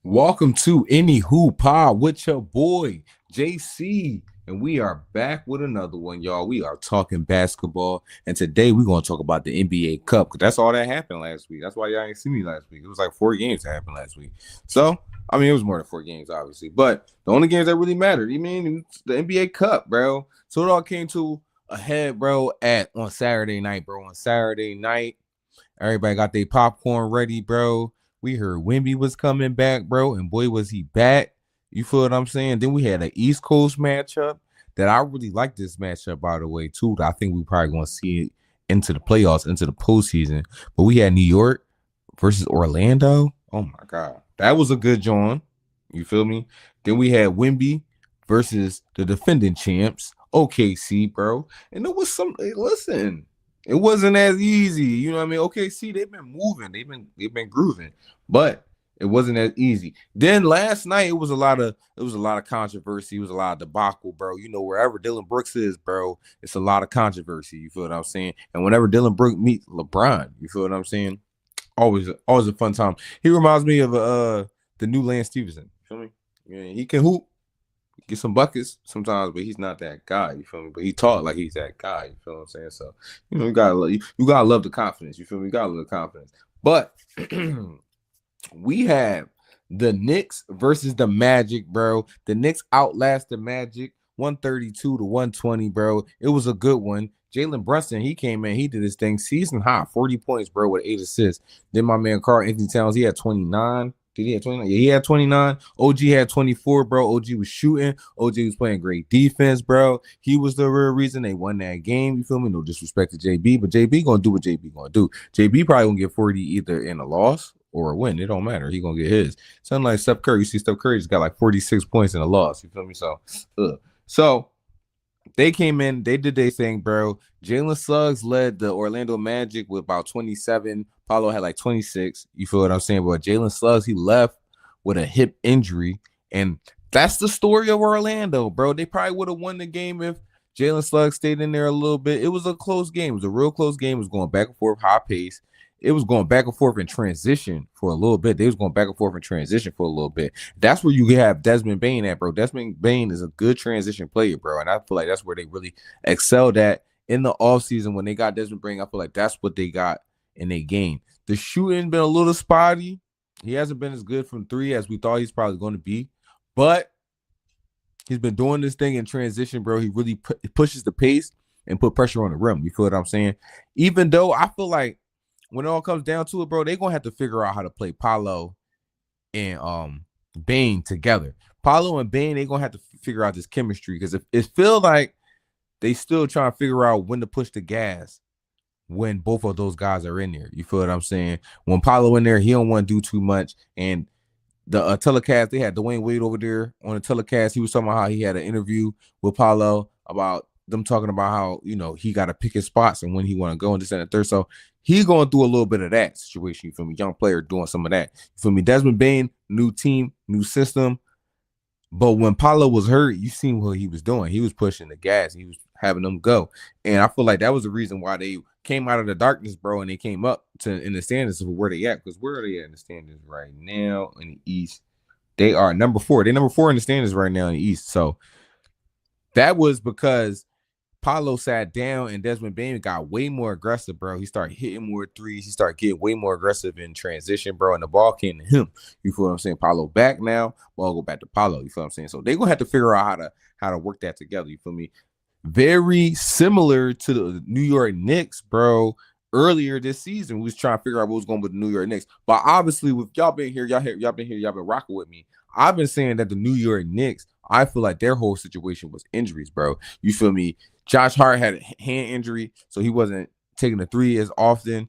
Welcome to Any Hoop Pod with your boy JC, and we are back with another one, y'all. We are talking basketball, and today we're gonna talk about the NBA Cup because that's all that happened last week. That's why y'all ain't see me last week. It was like 4 games that happened last week. So I mean, it was more than 4 games, obviously, but the only games that really mattered, it's the NBA Cup, bro. So it all came to a head, bro, on Saturday night, bro. On Saturday night, everybody got their popcorn ready, bro. We heard Wemby was coming back, bro, and boy, was he back. You feel what I'm saying? Then we had an East Coast matchup that I really like this matchup, by the way, too. I think we probably going to see it into the playoffs, into the postseason. But we had New York versus Orlando. Oh, my God. That was a good joint. You feel me? Then we had Wemby versus the defending champs, OKC, bro. And it was listen, it wasn't as easy. You know what I mean? OKC, they've been moving. They've been grooving. But it wasn't as easy. Then last night it was a lot of controversy. It was a lot of debacle, bro. You know, wherever Dylan Brooks is, bro, it's a lot of controversy. You feel what I'm saying? And whenever Dylan Brooks meets LeBron, you feel what I'm saying? Always a fun time. He reminds me of the new Lance Stevenson. You feel me? Yeah, he can hoop, get some buckets sometimes, but he's not that guy. You feel me? But he talk like he's that guy. You feel what I'm saying? So you gotta love the confidence. You feel me? You gotta love the confidence. But we have the Knicks versus the Magic, bro. The Knicks outlast the Magic 132 to 120, bro. It was a good one. Jalen Brunson, he came in, he did his thing. Season high, 40 points, bro, with 8 assists. Then my man Karl-Anthony Towns, he had 29. Did he have 29? Yeah, he had 29. OG had 24, bro. OG was shooting. OG was playing great defense, bro. He was the real reason they won that game. You feel me? No disrespect to JB, but JB gonna do what JB gonna do. JB probably gonna get 40 either in a loss or a win. It don't matter. He gonna get his. Something like Steph Curry. You see Steph Curry just got like 46 points in a loss. You feel me? So they came in, they did their thing, bro. Jalen Suggs led the Orlando Magic with about 27. Paulo had like 26. You feel what I'm saying? But Jalen Suggs, he left with a hip injury. And that's the story of Orlando, bro. They probably would have won the game if Jalen Suggs stayed in there a little bit. It was a close game. It was a real close game. It was going back and forth, high pace. It was going back and forth in transition for a little bit. They was going back and forth in transition for a little bit. That's where you have Desmond Bane at, bro. Desmond Bane is a good transition player, bro. And I feel like that's where they really excelled at in the offseason when they got Desmond Bane. I feel like that's what they got in their game. The shooting been a little spotty. He hasn't been as good from three as we thought he's probably going to be. But he's been doing this thing in transition, bro. He really pushes the pace and put pressure on the rim. You feel what I'm saying? Even though I feel like when it all comes down to it, bro, they're going to have to figure out how to play Paolo and Bane together. Paolo and Bane, they're going to have to figure out this chemistry because it feels like they still trying to figure out when to push the gas when both of those guys are in there. You feel what I'm saying? When Paolo in there, he don't want to do too much. And the telecast, they had Dwayne Wade over there on the telecast. He was talking about how he had an interview with Paolo about them talking about how, you know, he got to pick his spots and when he want to go and this and the third. So he's going through a little bit of that situation. You feel me? Young player doing some of that. You feel me? Desmond Bane, new team, new system. But when Paolo was hurt, you seen what he was doing. He was pushing the gas. He was having them go. And I feel like that was the reason why they came out of the darkness, bro, and they came up in the standings of where they at. Because where are they at in the standings right now in the East? They are number 4. They're number 4 in the standings right now in the East. So that was because Paolo sat down and Desmond Bane got way more aggressive, bro. He started hitting more threes. He started getting way more aggressive in transition, bro. And the ball came to him. You feel what I'm saying? Paolo back now. Ball go back to Paolo. You feel what I'm saying? So they're gonna have to figure out how to work that together. You feel me? Very similar to the New York Knicks, bro. Earlier this season, we was trying to figure out what was going with the New York Knicks. But obviously, with y'all been here, y'all been rocking with me. I've been saying that the New York Knicks, I feel like their whole situation was injuries, bro. You feel me? Josh Hart had a hand injury, so he wasn't taking the three as often.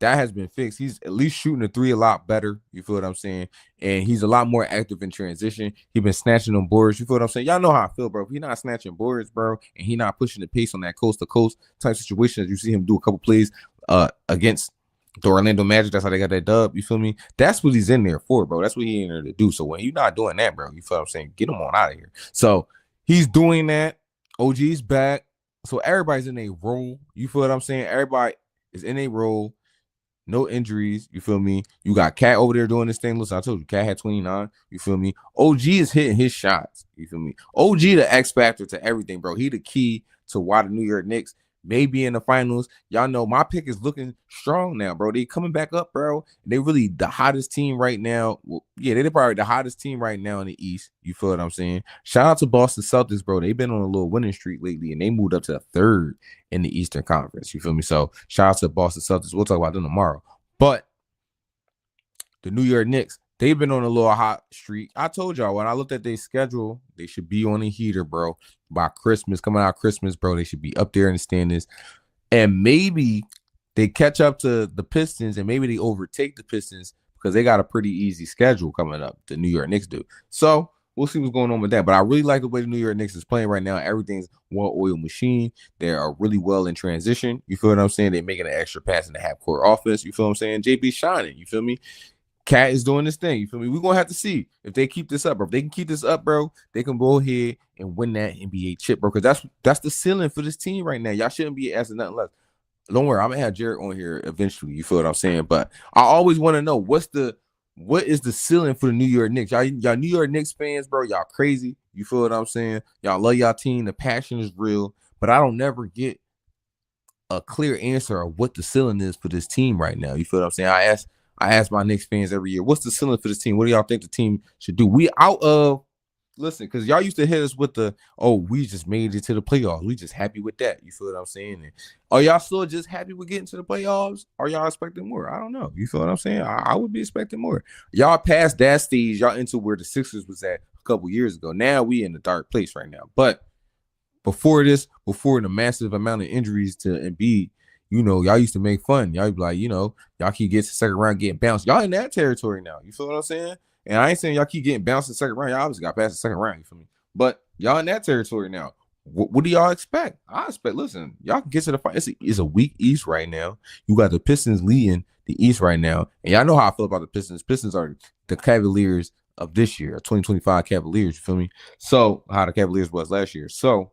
That has been fixed. He's at least shooting the three a lot better. You feel what I'm saying? And he's a lot more active in transition. He's been snatching them boards. You feel what I'm saying? Y'all know how I feel, bro. If he's not snatching boards, bro, and he's not pushing the pace on that coast-to-coast type situation, as you see him do a couple plays against the Orlando Magic, that's how they got that dub. You feel me? That's what he's in there for, bro. That's what he's in there to do. So when you're not doing that, bro, you feel what I'm saying? Get him on out of here. So he's doing that. OG's back. So everybody's in a role. You feel what I'm saying? Everybody is in a role. no injuries. You feel me? You got Cat over there doing this thing. Listen, I told you, Cat had 29. You feel me? OG is hitting his shots. You feel me? OG the X factor to everything, bro. He the key to why the New York Knicks may be in the finals. Y'all know my pick is looking strong now, bro. They coming back up, bro. They really the hottest team right now. Well, yeah, they're probably the hottest team right now in the East. You feel what I'm saying? Shout out to Boston Celtics, bro. They've been on a little winning streak lately, and they moved up to the third in the Eastern Conference. You feel me? So shout out to Boston Celtics. We'll talk about them tomorrow. But the New York Knicks, they've been on a little hot streak. I told y'all when I looked at their schedule, they should be on a heater, bro. By Christmas, coming out Christmas, bro, they should be up there in the standings. And maybe they catch up to the Pistons, and maybe they overtake the Pistons because they got a pretty easy schedule coming up. The New York Knicks do. So we'll see what's going on with that. But I really like the way the New York Knicks is playing right now. Everything's well-oiled machine. They are really well in transition. You feel what I'm saying? They're making an extra pass in the half-court offense. You feel what I'm saying? JB shining. You feel me? Cat is doing this thing. You feel me? We're going to have to see if they keep this up, bro. If they can keep this up, bro, they can go ahead and win that NBA chip, bro, because that's the ceiling for this team right now. Y'all shouldn't be asking nothing less. Don't worry, I'm going to have Jared on here eventually. You feel what I'm saying? But I always want to know what is the ceiling for the New York Knicks? Y'all New York Knicks fans, bro, y'all crazy. You feel what I'm saying? Y'all love y'all team. The passion is real, but I don't never get a clear answer of what the ceiling is for this team right now. You feel what I'm saying? I ask my Knicks fans every year, what's the ceiling for this team? What do y'all think the team should do? We out of, listen, because y'all used to hit us with the, oh, we just made it to the playoffs. We just happy with that. You feel what I'm saying? And are y'all still just happy with getting to the playoffs? Are y'all expecting more? I don't know. You feel what I'm saying? I would be expecting more. Y'all past that stage. Y'all into where the Sixers was at a couple years ago. Now we in a dark place right now. But before the massive amount of injuries to Embiid, you know, y'all used to make fun. Y'all be like, you know, y'all keep getting to second round, getting bounced. Y'all in that territory now. You feel what I'm saying? And I ain't saying y'all keep getting bounced in the second round. Y'all obviously got past the second round. You feel me? But y'all in that territory now. What do y'all expect? I expect, listen, y'all can get to the fight. It's a weak East right now. You got the Pistons leading the East right now. And y'all know how I feel about the Pistons. Pistons are the Cavaliers of this year, 2025 Cavaliers. You feel me? So, how the Cavaliers was last year. So,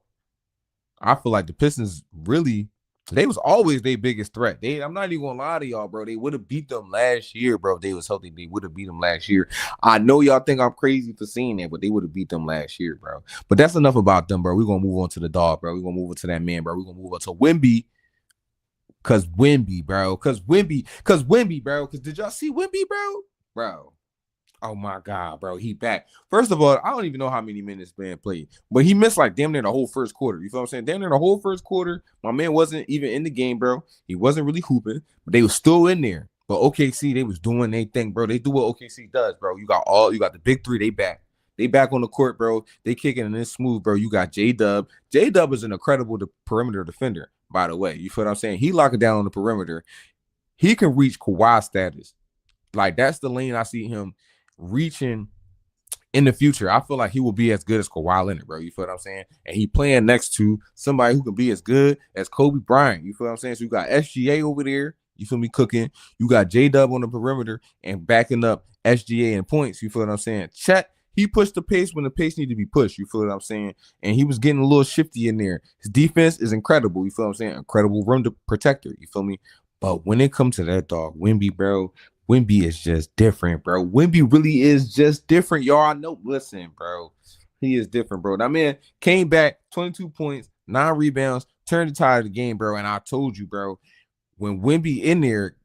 I feel like the Pistons really, they was always their biggest threat. I'm not even gonna lie to y'all, bro. They would have beat them last year, bro. If they was healthy, they would have beat them last year. I know y'all think I'm crazy for saying that, but they would have beat them last year, bro. But that's enough about them, bro. We're gonna move on to the dog, bro. We're gonna move on to that man, bro. We're gonna move on to Wemby. Cause Wemby, bro. Cause Wemby, bro. Cause did y'all see Wemby, bro? Bro. Oh my God, bro. He back. First of all, I don't even know how many minutes man played, but he missed like damn near the whole first quarter. You feel what I'm saying? Damn near the whole first quarter. My man wasn't even in the game, bro. He wasn't really hooping, but they were still in there. But OKC, they was doing their thing, bro. They do what OKC does, bro. You got the big three, they back. They back on the court, bro. They kicking and it's smooth, bro. You got J-Dub. J-Dub is an incredible perimeter defender, by the way. You feel what I'm saying? He locking down on the perimeter. He can reach Kawhi status. Like, that's the lane I see him reaching in the future. I feel like he will be as good as Kawhi Leonard, bro. You feel what I'm saying? And he playing next to somebody who can be as good as Kobe Bryant. You feel what I'm saying? So you got SGA over there. You feel me cooking? You got J-Dub on the perimeter and backing up SGA in points. You feel what I'm saying? Chet, he pushed the pace when the pace needed to be pushed. You feel what I'm saying? And he was getting a little shifty in there. His defense is incredible. You feel what I'm saying? Incredible rim protector. You feel me? But when it comes to that dog, Wemby, bro, Wemby is just different, bro. Wemby really is just different, y'all. I know. Listen, bro. He is different, bro. That man came back, 22 points, 9 rebounds, turned the tide of the game, bro. And I told you, bro, when Wemby in there,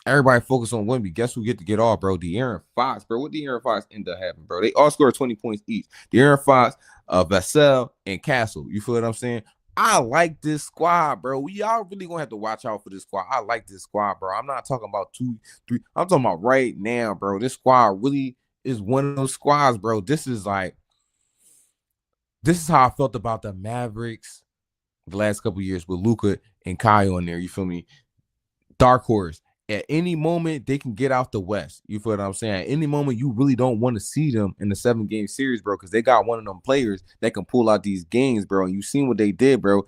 everybody focus on Wemby. Guess who get off, bro? De'Aaron Fox, bro. What De'Aaron Fox end up having, bro? They all scored 20 points each. De'Aaron Fox, Vassell, and Castle. You feel what I'm saying? I like this squad, bro. We all really gonna have to watch out for this squad. I like this squad, bro. I'm not talking about 2, 3. I'm talking about right now, bro. This squad really is one of those squads, bro. This is how I felt about the Mavericks the last couple of years with Luka and Kyle in there. You feel me? Dark horse. At any moment, they can get out the West. You feel what I'm saying? At any moment, you really don't want to see them in the 7-game series, bro, because they got one of them players that can pull out these games, bro. And you seen what they did, bro.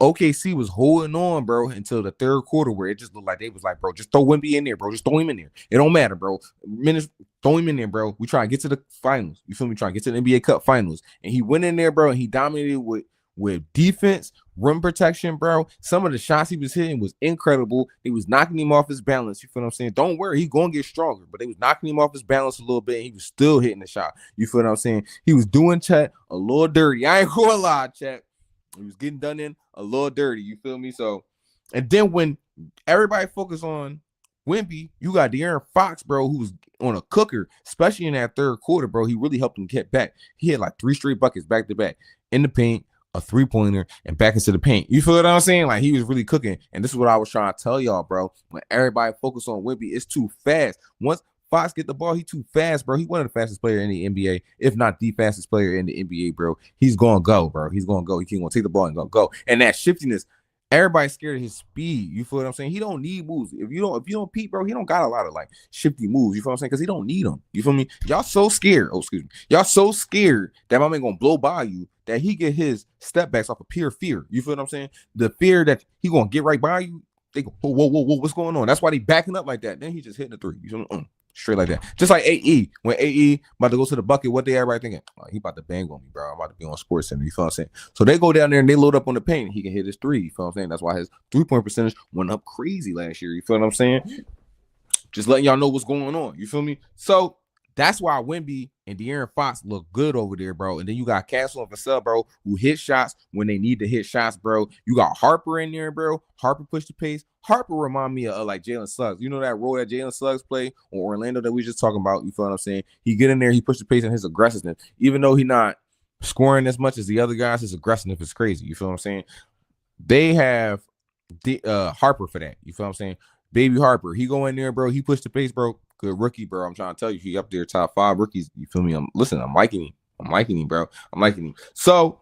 OKC was holding on, bro, until the third quarter where it just looked like they was like, bro, just throw Wemby in there, bro. Just throw him in there. It don't matter, bro. Minutes, throw him in there, bro. We try to get to the finals. You feel me? Trying to get to the NBA Cup finals. And he went in there, bro, and he dominated with defense, rim protection, bro. Some of the shots he was hitting was incredible. He was knocking him off his balance. You feel what I'm saying? Don't worry, he's gonna get stronger, but they was knocking him off his balance a little bit. And he was still hitting the shot. You feel what I'm saying? He was doing Chet a little dirty. I ain't gonna lie, Chet. He was getting done in a little dirty. You feel me? So, and then when everybody focused on Wemby, you got De'Aaron Fox, bro, who was on a cooker, especially in that third quarter, bro. He really helped him get back. He had like 3 straight buckets back to back in the paint, a 3-pointer, and back into the paint. You feel what I'm saying? Like, he was really cooking. And this is what I was trying to tell y'all, bro. When everybody focus on Wemby, it's too fast. Once Fox get the ball, he too fast, bro. He one of the fastest player in the NBA, if not the fastest player in the NBA, bro. He's gonna go, bro. He's gonna go. He's gonna take the ball and gonna go. And that shiftiness, everybody's scared of his speed. You feel what I'm saying? He don't need moves. If you don't peep, bro, he don't got a lot of like shifty moves. You feel what I'm saying? Because he don't need them. You feel me? Y'all so scared. Oh, excuse me. Y'all so scared that my man gonna blow by you that he get his step backs off of pure fear. You feel what I'm saying? The fear that he gonna get right by you. They go, whoa, what's going on? That's why they backing up like that. Then he just hitting the 3. You feel me? Straight like that. Just like AE. When AE about to go to the bucket, what they everybody thinking? Oh, he about to bang on me, bro. I'm about to be on Sports Center. You feel what I'm saying? So they go down there and they load up on the paint. He can hit his 3. You feel what I'm saying? That's why his 3-point percentage went up crazy last year. You feel what I'm saying? Just letting y'all know what's going on. You feel me? So that's why Wemby and De'Aaron Fox look good over there, bro. And then you got Castle and Vassell, bro, who hit shots when they need to hit shots, bro. You got Harper in there, bro. Harper push the pace. Harper remind me of like Jalen Suggs. You know that role that Jalen Suggs play on Orlando that we just talking about? You feel what I'm saying? He get in there, he push the pace and his aggressiveness. Even though he not scoring as much as the other guys, his aggressiveness is crazy. You feel what I'm saying? They have Harper for that. You feel what I'm saying? Baby Harper. He go in there, bro. He push the pace, bro. Good rookie, bro. I'm trying to tell you, he up there top 5 rookies. You feel me? I'm liking him. I'm liking him, bro. I'm liking him. So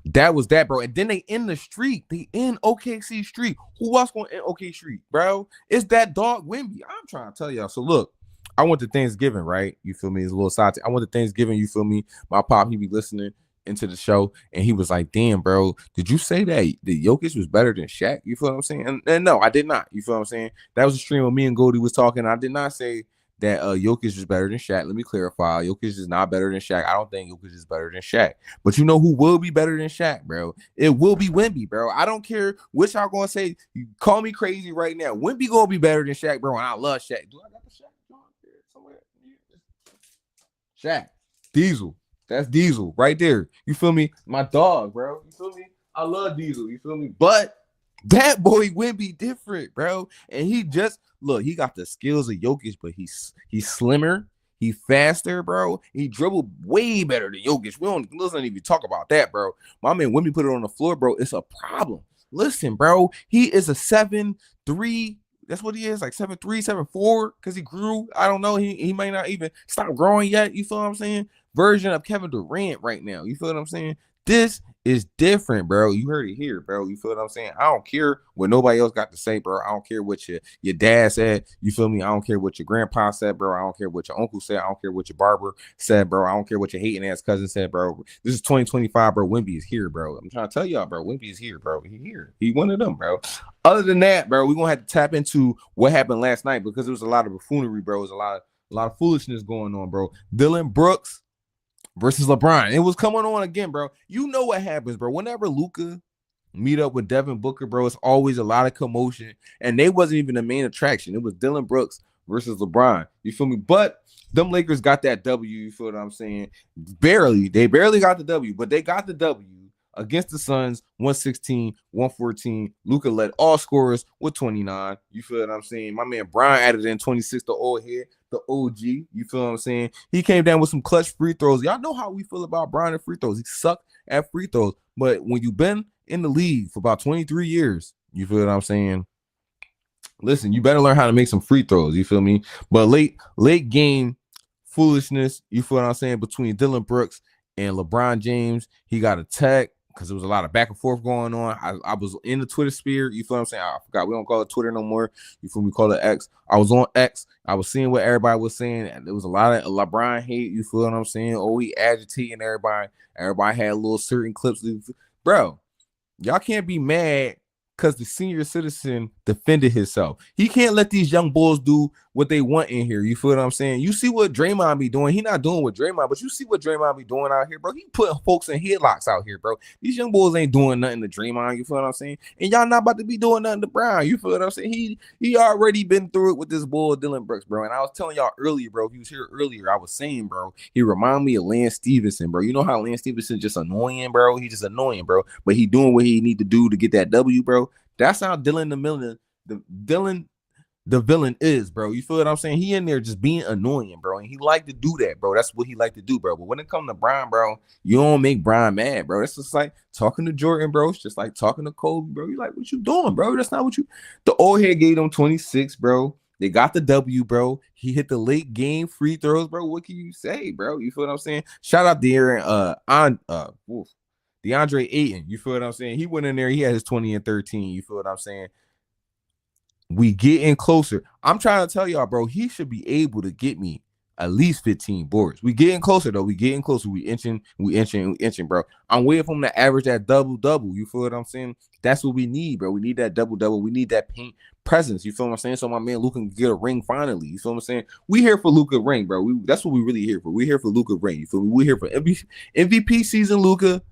that was that, bro. And then they end the streak. They end OKC streak. Who else going to end OKC streak, bro? It's that dog Wemby. I'm trying to tell y'all. So look, I went to Thanksgiving, right? You feel me? It's a little side. I went to Thanksgiving. You feel me? My pop, he be listening into the show, and he was like, "Damn, bro, did you say that the Jokic was better than Shaq?" You feel what I'm saying? And no, I did not. You feel what I'm saying? That was a stream where me and Goldie was talking. I did not say that Jokic is better than Shaq. Let me clarify. Jokic is not better than Shaq. I don't think Jokic is better than Shaq. But you know who will be better than Shaq, bro? It will be Wemby, bro. I don't care which y'all gonna say. You call me crazy right now. Wemby gonna be better than Shaq, bro. And I love Shaq. Do I got the Shaq somewhere? Shaq. Diesel. That's Diesel right there. You feel me? My dog, bro. You feel me? I love Diesel. You feel me? But that boy Wemby different, bro. And he just look, he got the skills of Jokic, but he's slimmer, he faster, bro. He dribbled way better than Jokic. Let's not even talk about that, bro. My man Wemby put it on the floor, bro. It's a problem. Listen, bro, he is a 7'3". That's what he is, like 7'3", 7'4", because he grew. I don't know. He might not even stop growing yet. You feel what I'm saying? Version of Kevin Durant right now. You feel what I'm saying? This is different, bro. You heard it here, bro. You feel what I'm saying? I don't care what nobody else got to say, bro. I don't care what your dad said. You feel me? I don't care what your grandpa said, bro. I don't care what your uncle said. I don't care what your barber said, bro. I don't care what your hating ass cousin said, bro. This is 2025, bro. Wemby is here, bro. I'm trying to tell y'all, bro. Wemby is here, bro. He here. He one of them, bro. Other than that, bro, we're gonna have to tap into what happened last night because there was a lot of buffoonery, bro. There's a lot of foolishness going on, bro. Dillon Brooks versus LeBron. It was coming on again, bro. You know what happens, bro. Whenever Luka meet up with Devin Booker, bro, it's always a lot of commotion. And they wasn't even the main attraction. It was Dillon Brooks versus LeBron. You feel me? But them Lakers got that W. You feel what I'm saying? Barely. They barely got the W, but they got the W against the Suns, 116-114. Luka led all scorers with 29. You feel what I'm saying? My man Brian added in 26, the old head, the OG. You feel what I'm saying? He came down with some clutch free throws. Y'all know how we feel about Brian and free throws. He sucked at free throws. But when you've been in the league for about 23 years, you feel what I'm saying? Listen, you better learn how to make some free throws. You feel me? But late game foolishness, you feel what I'm saying, between Dillon Brooks and LeBron James. He got a tech because there was a lot of back and forth going on. I was in the Twitter sphere. You feel what I'm saying? I forgot. We don't call it Twitter no more. You feel me? We call it X. I was on X. I was seeing what everybody was saying. And there was a lot of LeBron hate. You feel what I'm saying? Oh, he agitating everybody. Everybody had little certain clips. Bro, y'all can't be mad because the senior citizen defended himself. He can't let these young boys do what they want in here. You feel what I'm saying? You see what Draymond be doing. He not doing what Draymond, but you see what Draymond be doing out here, bro. He putting folks in headlocks out here, bro. These young boys ain't doing nothing to Draymond. You feel what I'm saying? And y'all not about to be doing nothing to Brown. You feel what I'm saying? He already been through it with this bull Dylan Brooks, bro. And I was telling y'all earlier, bro. If you was here earlier, I was saying, bro, he remind me of Lance Stevenson, bro. You know how Lance Stevenson just annoying, bro. He just annoying, bro. But he doing what he need to do to get that W, bro. That's how Dylan the villain is, bro. You feel what I'm saying? He in there just being annoying, bro. And he like to do that, bro. That's what he like to do, bro. But when it comes to Brian, bro, you don't make Brian mad, bro. That's just like talking to Jordan, bro. It's just like talking to Kobe, bro. You like, what you doing, bro? That's not what you. The old head gave them 26, bro. They got the W, bro. He hit the late game free throws, bro. What can you say, bro? You feel what I'm saying? Shout out to DeAndre Ayton. You feel what I'm saying? He went in there. He had his 20 and 13. You feel what I'm saying? We getting closer. I'm trying to tell y'all, bro, he should be able to get me at least 15 boards. We getting closer, though. We getting closer. We inching, bro. I'm waiting for him to average that double-double. You feel what I'm saying? That's what we need, bro. We need that double-double. We need that paint presence. You feel what I'm saying? So my man Luka can get a ring finally. You feel what I'm saying? We here for Luka ring, bro. That's what we really here for. We here for Luka ring. You feel me? We here for MVP season Luka.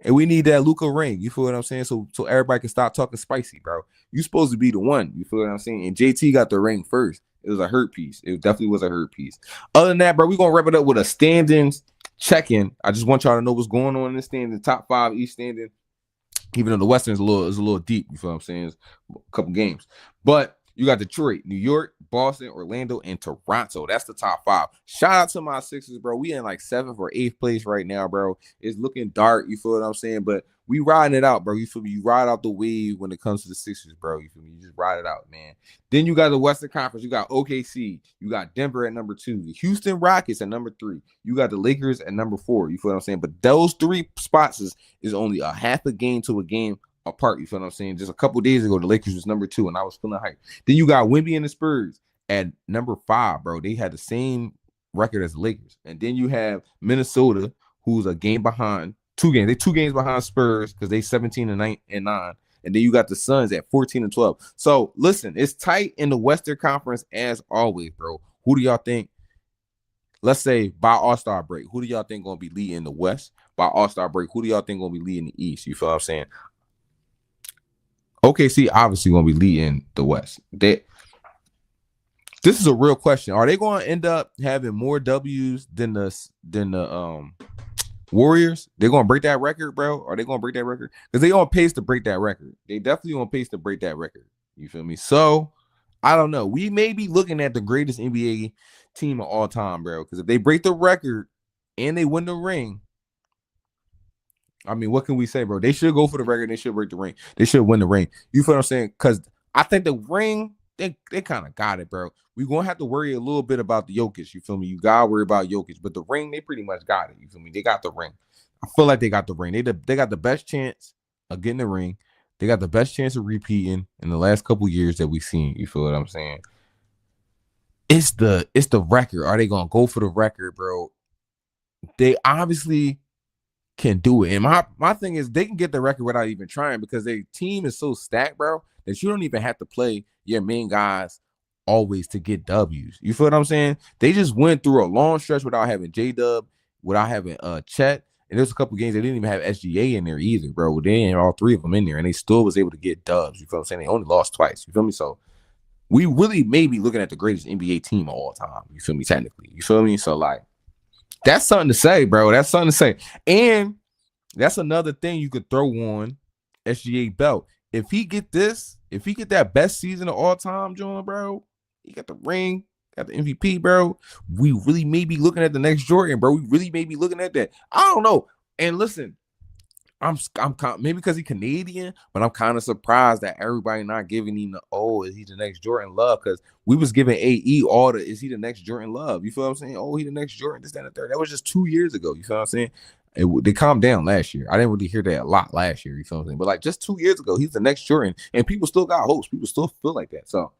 And we need that Luka ring. You feel what I'm saying? So everybody can stop talking spicy, bro. You supposed to be the one. You feel what I'm saying? And JT got the ring first. It was a hurt piece. It definitely was a hurt piece. Other than that, bro, we're going to wrap it up with a standings check-in. I just want y'all to know what's going on in the standing. Top 5 each standing. Even though the Western is a little deep. You feel what I'm saying? It's a couple games. But you got Detroit, New York, Boston, Orlando, and Toronto. That's the top 5. Shout out to my Sixers, bro. We in like 7th or 8th place right now, bro. It's looking dark. You feel what I'm saying? But we riding it out, bro. You feel me? You ride out the wave when it comes to the Sixers, bro. You feel me? You just ride it out, man. Then you got the Western Conference. You got OKC. You got Denver at number 2. The Houston Rockets at number 3. You got the Lakers at number 4. You feel what I'm saying? But those 3 spots is only a half a game to a game apart. You feel what I'm saying? Just a couple days ago, the Lakers was number 2, and I was feeling hype. Then you got Wemby and the Spurs at number 5, bro. They had the same record as the Lakers. And then you have Minnesota, who's a game behind, 2 games. They 2 games behind Spurs because they 17 and 9. And then you got the Suns at 14 and 12. So listen, it's tight in the Western Conference as always, bro. Who do y'all think? Let's say by All-Star break, who do y'all think gonna be leading the West? By All-Star break, who do y'all think gonna be leading the East? You feel what I'm saying? OKC obviously gonna be leading the West. This is a real question. Are they going to end up having more W's than the Warriors? They're going to break that record, bro? Are they going to break that record? Because they on pace to break that record. They definitely on pace to break that record. You feel me? So I don't know. We may be looking at the greatest NBA team of all time, bro. Because if they break the record and they win the ring, I mean, what can we say, bro? They should go for the record. They should break the ring. They should win the ring. You feel what I'm saying? Because I think the ring, they kind of got it, bro. We're going to have to worry a little bit about the Jokic. You feel me? You got to worry about Jokic. But the ring, they pretty much got it. You feel me? They got the ring. I feel like they got the ring. They got the best chance of getting the ring. They got the best chance of repeating in the last couple years that we've seen. You feel what I'm saying? It's the record. Are they going to go for the record, bro? They obviously can do it. And my thing is they can get the record without even trying because their team is so stacked, bro, that you don't even have to play your main guys always to get W's. You feel what I'm saying? They just went through a long stretch without having J-Dub, without having Chet, and there's a couple games they didn't even have SGA in there either, bro. They ain't all 3 of them in there, and they still was able to get dubs. You feel what I'm saying? They only lost twice. You feel me? So we really may be looking at the greatest NBA team of all time. You feel me? Technically. You feel me? So, like, that's something to say, bro. That's something to say. And that's another thing you could throw on SGA belt. If he get that best season of all time, John, bro, he got the ring, got the MVP, bro. We really may be looking at the next Jordan, bro. We really may be looking at that. I don't know. And listen, I'm maybe because he's Canadian, but I'm kind of surprised that everybody not giving him is he the next Jordan Love? Because we was giving AE all the is he the next Jordan Love? You feel what I'm saying? Oh, he the next Jordan, this, that, and the third. That was just 2 years ago. You feel what I'm saying? They calmed down last year. I didn't really hear that a lot last year. You feel what I'm saying? But like just 2 years ago, he's the next Jordan, and people still got hopes. People still feel like that. So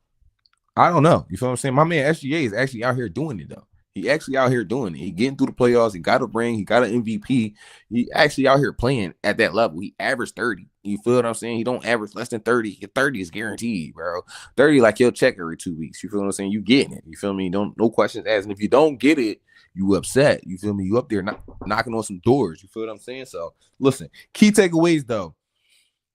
I don't know. You feel what I'm saying? My man SGA is actually out here doing it though. He actually out here doing it. He getting through the playoffs. He got a ring. He got an MVP. He actually out here playing at that level. He averaged 30. You feel what I'm saying? He don't average less than 30. 30 is guaranteed, bro. 30, like he'll check every 2 weeks. You feel what I'm saying? You getting it. You feel me? No questions asked. And if you don't get it, you upset. You feel me? You up there knocking on some doors. You feel what I'm saying? So listen, key takeaways though.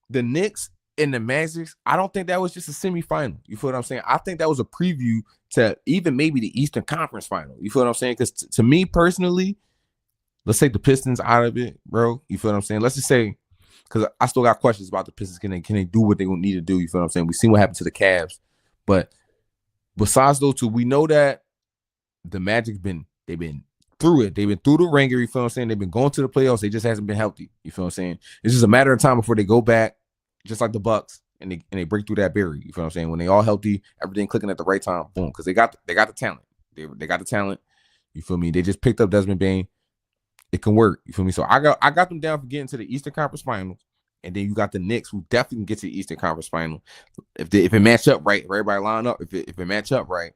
The Knicks and the Magic, I don't think that was just a semifinal. You feel what I'm saying? I think that was a preview to even maybe the Eastern Conference final. You feel what I'm saying? Because to me personally, let's take the Pistons out of it, bro. You feel what I'm saying? Let's just say, because I still got questions about the Pistons. Can they do what they need to do? You feel what I'm saying? We seen what happened to the Cavs. But besides those two, we know that the Magic they've been through it. They've been through the ringer. You feel what I'm saying? They've been going to the playoffs. They just hasn't been healthy. You feel what I'm saying? It's just a matter of time before they go back, just like the Bucks, and they break through that barrier. You feel what I'm saying? When they all healthy, everything clicking at the right time, boom. Because they got the talent. They got the talent. You feel me? They just picked up Desmond Bane. It can work. You feel me? So I got them down for getting to the Eastern Conference Finals. And then you got the Knicks, who definitely can get to the Eastern Conference Final. If it match up right, everybody line up. If it match up right,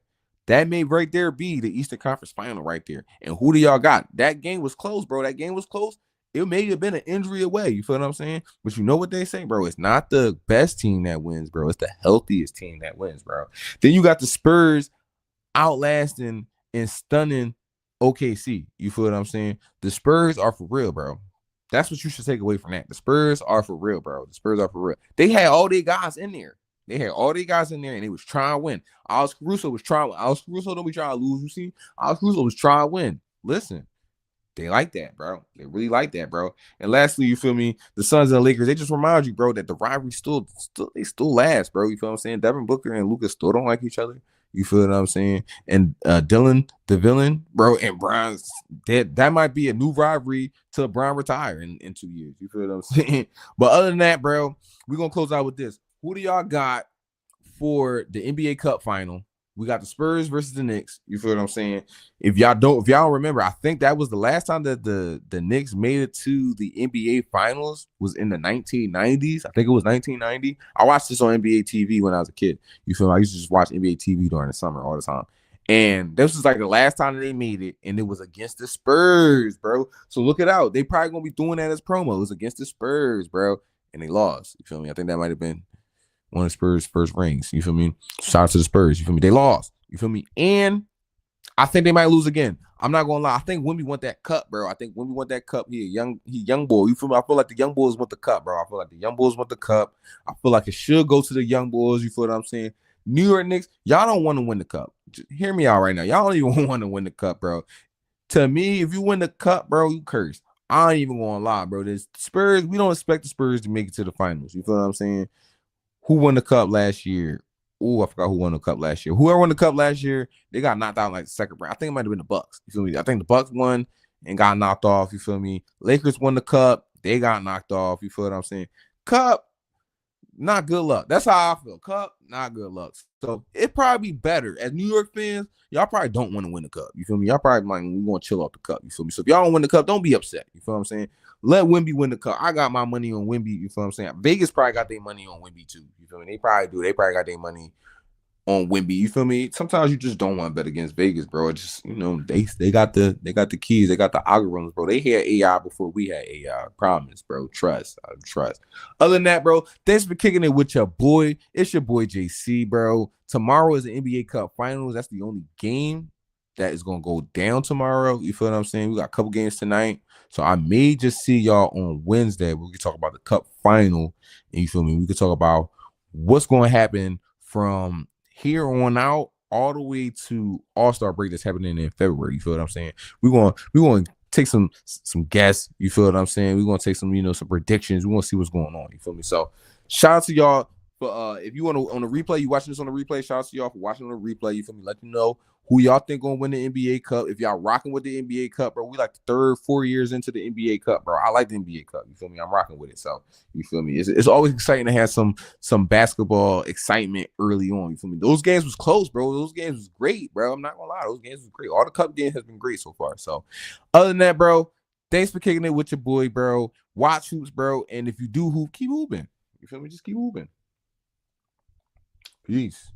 that may right there be the Eastern Conference Final right there. And who do y'all got? That game was close, bro. That game was close. It may have been an injury away. You feel what I'm saying? But you know what they say, bro? It's not the best team that wins, bro. It's the healthiest team that wins, bro. Then you got the Spurs outlasting and stunning OKC. You feel what I'm saying? The Spurs are for real, bro. That's what you should take away from that. The Spurs are for real, bro. The Spurs are for real. They had all their guys in there. And they was trying to win. Alex Caruso was trying. Alex Caruso don't be trying to lose. You see, Alex Caruso was trying to win. Listen, they like that, bro. They really like that, bro. And lastly, you feel me? The Suns and the Lakers, they just remind you, bro, that the rivalry still last, bro. You feel what I'm saying? Devin Booker and Luka still don't like each other. You feel what I'm saying? And Dylan, the villain, bro, and Brian, that might be a new rivalry till Brian retire in 2 years. You feel what I'm saying? But other than that, bro, we're going to close out with this. Who do y'all got for the NBA Cup final? We got the Spurs versus the Knicks. You feel what I'm saying? If y'all don't remember, I think that was the last time that the Knicks made it to the NBA Finals was in the 1990s. I think it was 1990. I watched this on NBA TV when I was a kid. You feel me? I used to just watch NBA TV during the summer all the time. And this was like the last time that they made it, and it was against the Spurs, bro. So look it out. They probably gonna be doing that as promos against the Spurs, bro. And they lost. You feel me? I think that might have been one of Spurs' first rings. You feel me? Shout out to the Spurs. You feel me? They lost. You feel me? And I think they might lose again. I'm not gonna lie. I think Wemby want that cup, bro. I think Wemby want that cup. He young boy. You feel me? I feel like the young boys want the cup, bro. I feel like the young boys want the cup. I feel like it should go to the young boys. You feel what I'm saying? New York Knicks, y'all don't want to win the cup. Just hear me out right now. Y'all don't even want to win the cup, bro. To me, if you win the cup, bro, you curse. I ain't even gonna lie, bro. The Spurs, we don't expect the Spurs to make it to the finals. You feel what I'm saying? Who won the cup last year? Oh, I forgot who won the cup last year. Whoever won the cup last year, they got knocked out in like the second round. I think it might have been the Bucks. You feel me? I think the Bucks won and got knocked off. You feel me? Lakers won the cup. They got knocked off. You feel what I'm saying? Cup, not good luck. That's how I feel. Cup, not good luck. So it probably be better. As New York fans, y'all probably don't want to win the cup. You feel me? Y'all probably like, we want to chill off the cup. You feel me? So if y'all don't win the cup, don't be upset. You feel what I'm saying? Let Wemby win the cup. I got my money on Wemby. You feel what I'm saying? Vegas probably got their money on Wemby too. You feel me? They probably do. They probably got their money on Wemby. You feel me? Sometimes you just don't want to bet against Vegas, bro. It's just, you know, they got the keys. They got the algorithms, bro. They had AI before we had AI. Promise, bro. Trust. Other than that, bro, thanks for kicking it with your boy. It's your boy JC, bro. Tomorrow is the NBA Cup Finals. That's the only game that is gonna go down tomorrow. You feel what I'm saying? We got a couple games tonight. So I may just see y'all on Wednesday. We can talk about the Cup Final. And you feel me? We can talk about what's going to happen from here on out all the way to All-Star break that's happening in February. You feel what I'm saying? We're going to take some guests. You feel what I'm saying? We're going to take some, you know, some predictions. We want to see what's going on. You feel me? So shout out to y'all. But if you want to on the replay, you watching this on the replay, shout out to y'all for watching on the replay. You feel me? Let me know who y'all think gonna win the NBA Cup. If y'all rocking with the NBA Cup, bro, we like the 4 years into the NBA Cup, bro. I like the NBA Cup. You feel me? I'm rocking with it. So you feel me? It's always exciting to have some basketball excitement early on. You feel me? Those games was close, bro. Those games was great, bro. I'm not gonna lie. Those games was great. All the Cup games has been great so far. So other than that, bro, thanks for kicking it with your boy, bro. Watch hoops, bro. And if you do hoop, keep hooping. You feel me? Just keep hooping. Peace.